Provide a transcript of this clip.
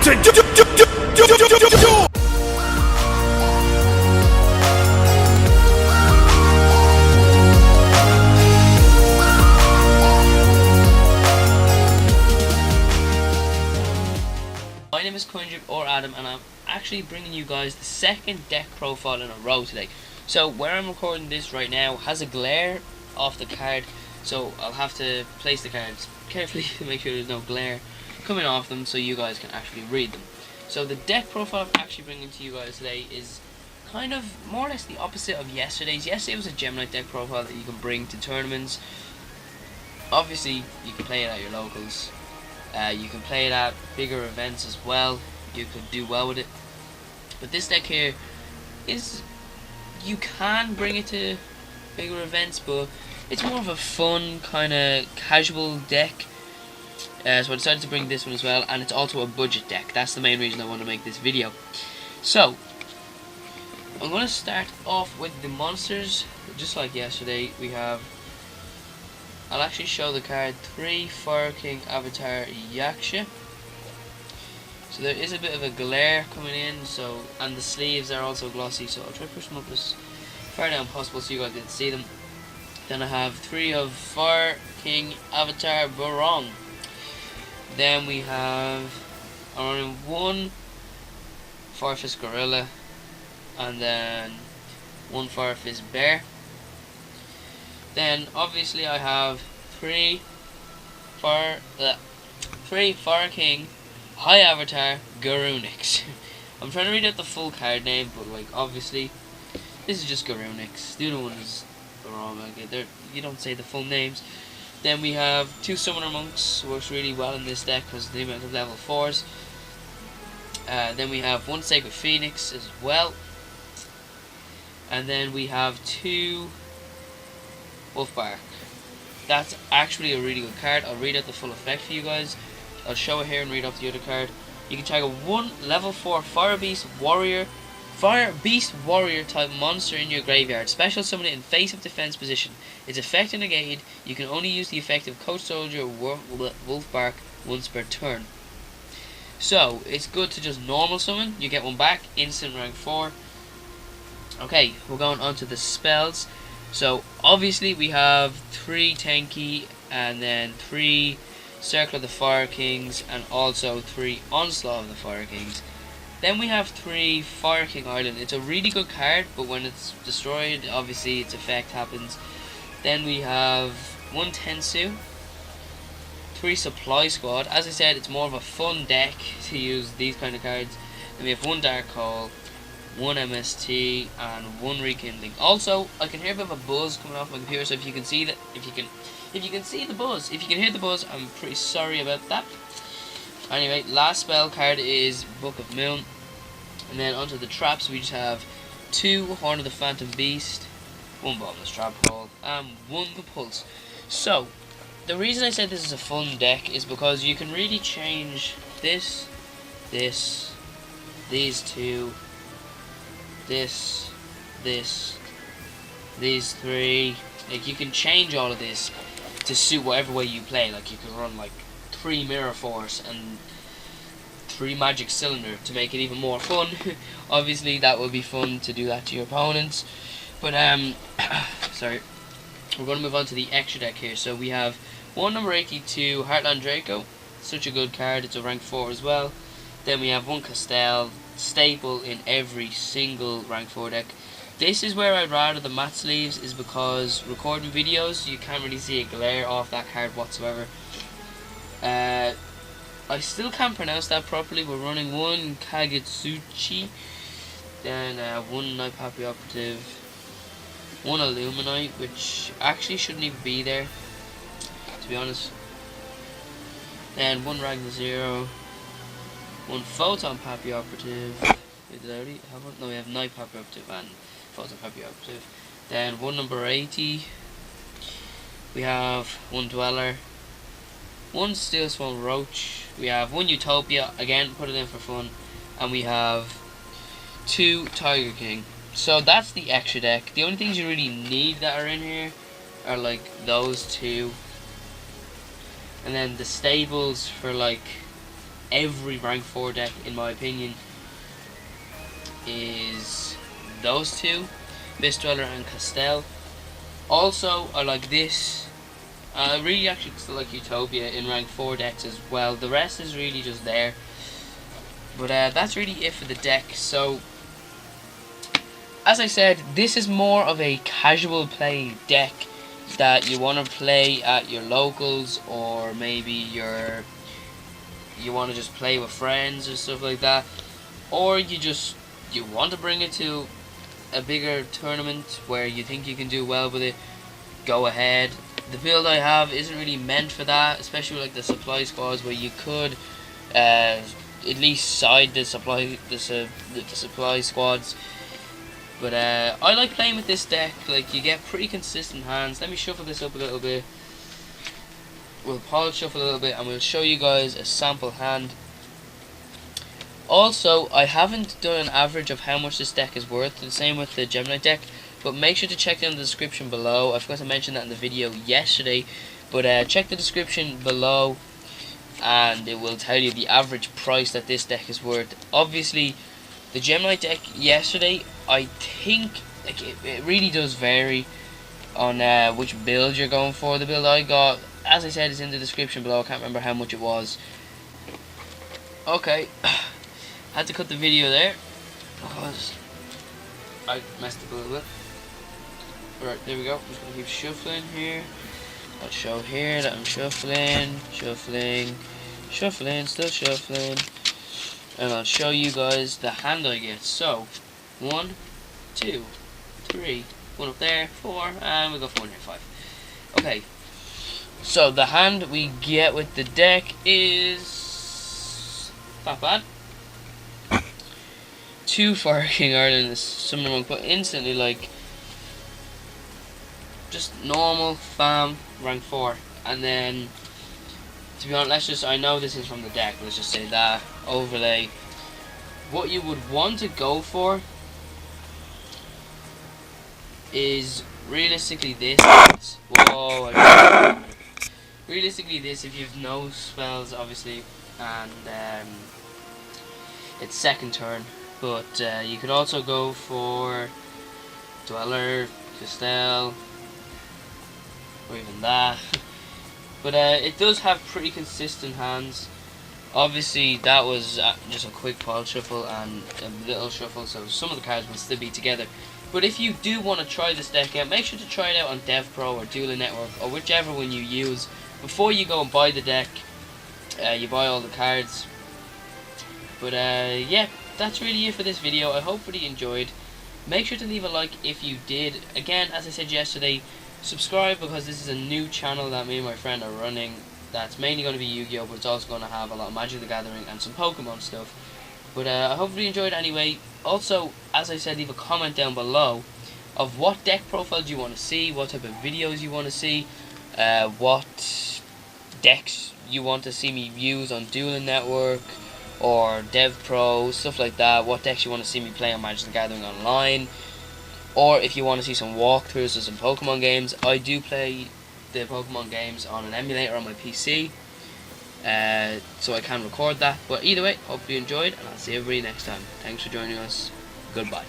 My name is Coindrip or Adam, and I'm actually bringing you guys the second deck profile in a row today. So where I'm recording this right now has a glare off the card, so I'll have to place the cards carefully to make sure there's no glare coming off them so you guys can actually read them. So the deck profile I'm actually bringing to you guys today is kind of more or less the opposite of yesterday's. Yesterday was a Gemini deck profile that you can bring to tournaments. Obviously you can play it at your locals. You can play it at bigger events as well. You could do well with it. But this deck here is, you can bring it to bigger events, but it's more of a fun kind of casual deck. So I decided to bring this one as well, and it's also a budget deck. That's the main reason I want to make this video. So I'm going to start off with the monsters, just like yesterday. We have, I'll actually show the card 3 Fire King Avatar Yugioh. So there is a bit of a glare coming in, and the sleeves are also glossy, so I'll try to push them up as far down possible so you guys can see them. Then I have 3 of Fire King Avatar Barong. Then we have around 1 Fire Fist Gorilla, and then 1 Fire Fist Bear. Then obviously I have 3 Fire King High Avatar Garunix. I'm trying to read out the full card name, but like obviously this is just Garunix. The other one is wrong. Okay, you don't say the full names. Then we have 2 Summoner Monks, works really well in this deck because of the amount of level 4s. Then we have 1 Sacred Phoenix as well. And then we have 2 Wolfbark. That's actually a really good card. I'll read out the full effect for you guys. I'll show it here and read off the other card. You can target 1 level 4 Fire Beast Warrior type monster in your graveyard. Special summon it in face of defense position. Its effect negated. You can only use the effect of Coach Soldier Wolfbark once per turn. So it's good to just normal summon. You get 1 back, instant rank 4. Okay, we're going on to the spells. So obviously we have 3 Tenki, and then 3 Circle of the Fire Kings, and also 3 Onslaught of the Fire Kings. Then we have 3 Fire King Island. It's a really good card, but when it's destroyed, obviously its effect happens. Then we have 1 Tensu, 3 Supply Squad. As I said, it's more of a fun deck to use these kind of cards. Then we have 1 Dark Hole, 1 MST, and 1 Rekindling. Also, I can hear a bit of a buzz coming off my computer, so if you can see that, if you can see the buzz, if you can hear the buzz, I'm pretty sorry about that. Anyway, last spell card is Book of Moon. And then onto the traps, we just have 2 Horn of the Phantom Beast, 1 Bottomless Trap Hole, and 1 Compulse. So, the reason I said this is a fun deck is because you can really change this, these 2, this, these 3. Like, you can change all of this to suit whatever way you play. Like, you can run like 3 Mirror Force and 3 Magic Cylinder to make it even more fun. Obviously that would be fun to do that to your opponents, but sorry, we're going to move on to the extra deck here. So we have 1 number 82 Heartland Draco, such a good card, it's a rank 4 as well. Then we have 1 Castell, staple in every single rank 4 deck. This is where I'd rather the matte sleeves, is because recording videos you can't really see a glare off that card whatsoever. I still can't pronounce that properly. We're running 1 Kagitsuchi, then 1 Night Pappy Operative, 1 Illuminite, which actually shouldn't even be there, to be honest. Then 1 Ragnar Zero, 1 Photon Pappy Operative. Did I already have one? No, we have Night Pappy Operative and Photon Pappy Operative. Then 1 number 80. We have 1 Dweller, 1 Steel Swan Roach, we have 1 Utopia, again put it in for fun, and we have 2 Tiger King. So that's the extra deck. The only things you really need that are in here are like those 2, and then the stables for like every rank 4 deck, in my opinion, is those two, Mist Dweller and Castel. Also, I like this. I really actually still like Utopia in rank 4 decks as well. The rest is really just there. But that's really it for the deck. So, as I said, this is more of a casual play deck that you want to play at your locals, or maybe you want to just play with friends or stuff like that, or you want to bring it to a bigger tournament where you think you can do well with it. Go ahead. The build I have isn't really meant for that, especially like the supply squads, where you could at least side the supply squads. But I like playing with this deck. Like, you get pretty consistent hands. Let me shuffle this up a little bit. We'll pile shuffle a little bit, and we'll show you guys a sample hand. Also, I haven't done an average of how much this deck is worth. The same with the Gemini deck. But make sure to check down the description below. I forgot to mention that in the video yesterday. But check the description below, and it will tell you the average price that this deck is worth. Obviously, the Gemini deck yesterday, I think like it really does vary on which build you're going for. The build I got, as I said, is in the description below. I can't remember how much it was. Okay, had to cut the video there because I messed up a little bit. Right, there we go. I'm just gonna keep shuffling here. I'll show here that I'm shuffling, still shuffling, and I'll show you guys the hand I get. So, 1, 2, 3, 1 up there, 4, and we got 4 here, 5. Okay, so the hand we get with the deck is not bad. 2 Fire King Ireland is Summoner Monk, but instantly like just normal fam rank 4, and then to be honest, I know this is from the deck, but let's just say that overlay. What you would want to go for is realistically this. Whoa! Realistically, this, if you have no spells, obviously, and it's second turn. But you could also go for Dweller, Castel, or even that. But it does have pretty consistent hands. Obviously, that was just a quick pile shuffle and a little shuffle, so some of the cards will still be together. But if you do want to try this deck out, make sure to try it out on DevPro or Dueling Network, or whichever one you use. Before you go and buy the deck, you buy all the cards. But yeah, that's really it for this video. I hopefully you enjoyed. Make sure to leave a like if you did. Again, as I said yesterday, subscribe, because this is a new channel that me and my friend are running. That's mainly going to be Yu-Gi-Oh, but it's also going to have a lot of Magic the Gathering and some Pokemon stuff. But I hopefully you enjoyed anyway. Also, as I said, leave a comment down below of what deck profiles you want to see, what type of videos you want to see, what decks you want to see me use on Dueling Network or DevPro, stuff like that. What decks you want to see me play on Magic the Gathering Online, or if you want to see some walkthroughs of some Pokemon games. I do play the Pokemon games on an emulator on my PC, so I can record that. But either way, hope you enjoyed, and I'll see everybody next time. Thanks for joining us. Goodbye.